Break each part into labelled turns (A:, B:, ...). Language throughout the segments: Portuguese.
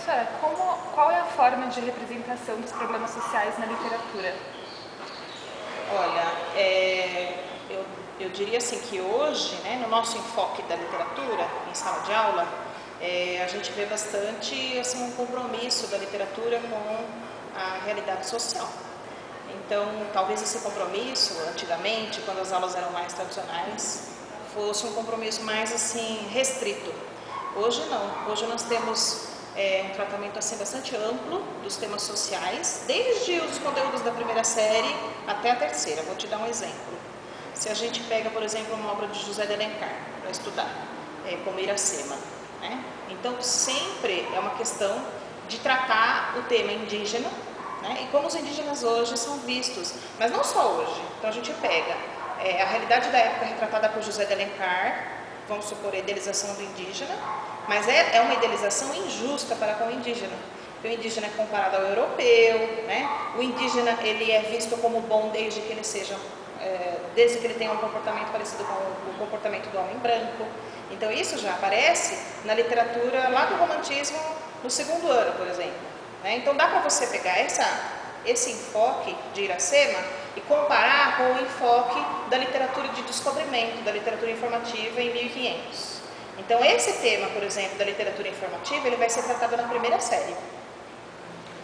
A: Professora, qual é a forma de representação dos problemas sociais na literatura?
B: Olha, eu diria assim que hoje, né, no nosso enfoque da literatura, em sala de aula, a gente vê bastante assim, um compromisso da literatura com a realidade social. Então, talvez esse compromisso, antigamente, quando as aulas eram mais tradicionais, fosse um compromisso mais assim restrito. Hoje não, hoje nós temos um tratamento assim, bastante amplo dos temas sociais, desde os conteúdos da primeira série até a terceira. Vou te dar um exemplo. Se a gente pega, por exemplo, uma obra de José de Alencar para estudar, como Iracema, né? Então sempre é uma questão de tratar o tema indígena, né? E como os indígenas hoje são vistos, mas não só hoje. Então a gente pega a realidade da época retratada por José de Alencar, vamos supor a idealização do indígena, mas é uma idealização injusta para com o indígena. O indígena é comparado ao europeu, né? O indígena ele é visto como bom desde que ele seja, desde que ele tenha um comportamento parecido com o comportamento do homem branco. Então isso já aparece na literatura lá do romantismo no segundo ano, por exemplo, né? Então dá para você pegar esse enfoque de Iracema e comparar com o enfoque da literatura de descobrimento, da literatura informativa em 1500. Então esse tema, por exemplo, da literatura informativa, ele vai ser tratado na primeira série.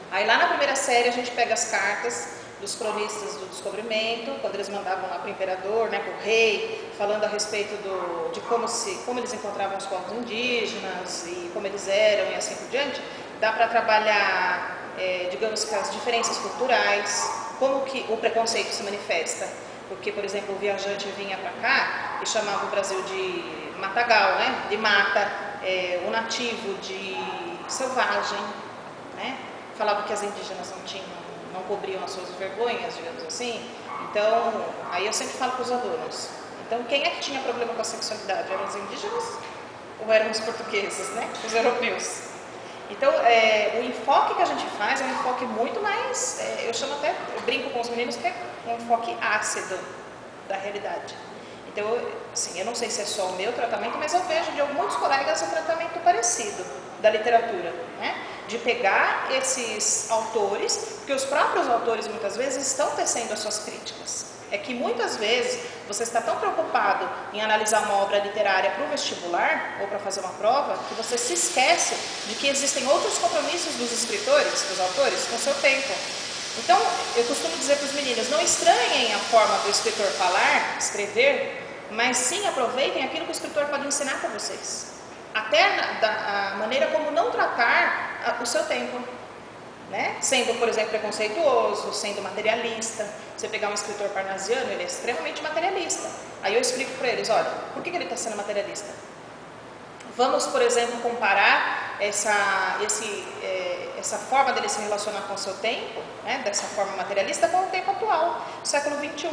B: Aí lá na primeira série a gente pega as cartas dos cronistas do descobrimento, quando eles mandavam lá para o imperador, né, para o rei, falando a respeito de como eles encontravam os povos indígenas e como eles eram e assim por diante. Dá para trabalhar, digamos que as diferenças culturais, como que o preconceito se manifesta. Porque, por exemplo, o viajante vinha para cá e chamava o Brasil de matagal, né? De mata, o nativo de selvagem, né? Falava que as indígenas não cobriam as suas vergonhas, digamos assim. Então, aí eu sempre falo para os alunos, então quem é que tinha problema com a sexualidade? Eram os indígenas ou eram os portugueses, né? Os europeus? Então, o enfoque que a gente faz é um enfoque muito mais, eu brinco com os meninos que é um enfoque ácido da realidade. Então, assim, eu não sei se é só o meu tratamento, mas eu vejo de muitos colegas um tratamento parecido da literatura, né? De pegar esses autores, porque os próprios autores muitas vezes estão tecendo as suas críticas. É que muitas vezes você está tão preocupado em analisar uma obra literária para o vestibular ou para fazer uma prova, que você se esquece de que existem outros compromissos dos escritores, dos autores, com o seu tempo. Então, eu costumo dizer para os meninos, não estranhem a forma do escritor falar, escrever, mas sim aproveitem aquilo que o escritor pode ensinar para vocês. Até a maneira como não tratar o seu tempo, né? Sendo, por exemplo, preconceituoso, sendo materialista. Você pegar um escritor parnasiano, ele é extremamente materialista. Aí eu explico para eles, olha, por que ele está sendo materialista? Vamos, por exemplo, comparar essa forma dele se relacionar com o seu tempo, né, dessa forma materialista, com o tempo atual, século XXI.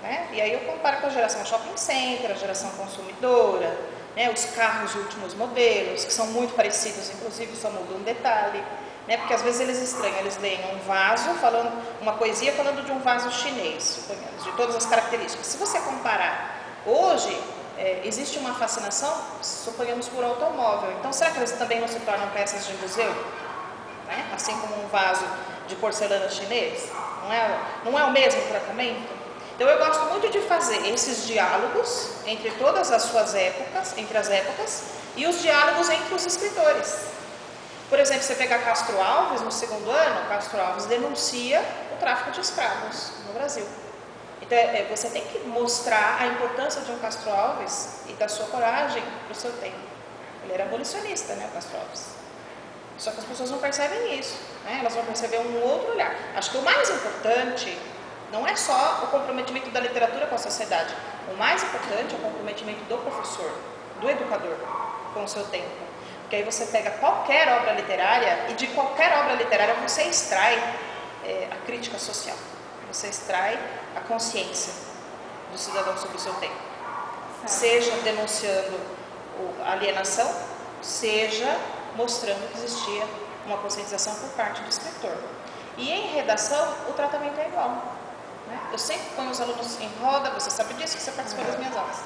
B: Né? E aí eu comparo com a geração shopping center, a geração consumidora, né, os carros de últimos modelos, que são muito parecidos, inclusive só muda um detalhe. Né, porque às vezes eles estranham, eles leem um vaso, uma poesia falando de um vaso chinês, suponhamos, de todas as características. Se você comparar, hoje existe uma fascinação, suponhamos, por automóvel. Então será que eles também não se tornam peças de museu? Né? Assim como um vaso de porcelana chinês? Não é o mesmo tratamento? Então eu gosto muito de fazer esses diálogos entre todas as suas épocas, entre as épocas, e os diálogos entre os escritores. Por exemplo, você pegar Castro Alves, no segundo ano, Castro Alves denuncia o tráfico de escravos no Brasil. Então, você tem que mostrar a importância de um Castro Alves e da sua coragem para o seu tempo. Ele era abolicionista, né, o Castro Alves. Só que as pessoas não percebem isso, né? Elas vão perceber um outro olhar. Acho que o mais importante não é só o comprometimento da literatura com a sociedade. O mais importante é o comprometimento do professor, do educador, com o seu tempo. Porque aí você pega qualquer obra literária e de qualquer obra literária você extrai a crítica social. Você extrai a consciência do cidadão sobre o seu tempo. Seja denunciando a alienação, seja mostrando que existia uma conscientização por parte do escritor. E em redação, o tratamento é igual. Né? Eu sempre ponho os alunos em roda, você sabe disso, que você participou das minhas aulas.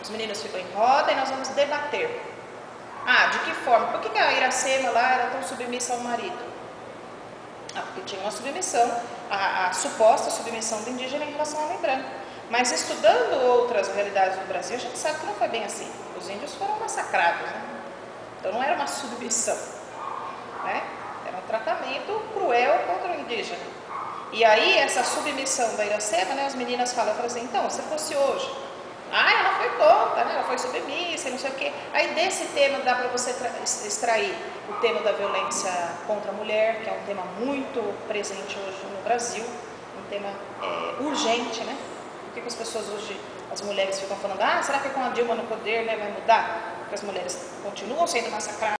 B: Os meninos ficam em roda e nós vamos debater. De que forma. Por que a Iracema lá era tão submissa ao marido? Porque tinha uma submissão, a suposta submissão do indígena em relação ao homem branco. Mas estudando outras realidades do Brasil, a gente sabe que não foi bem assim. Os índios foram massacrados, né? Então não era uma submissão, né? Era um tratamento cruel contra o indígena. E aí essa submissão da Iracema, né, as meninas falam assim, então, se fosse hoje, ela foi tonta, né, ela foi submissa, não sei o quê. Aí desse tema dá para você extrair o tema da violência contra a mulher, que é um tema muito presente hoje no Brasil, um tema urgente, né? Por que as pessoas hoje, as mulheres ficam falando, será que com a Dilma no poder, né, vai mudar? Porque as mulheres continuam sendo massacradas.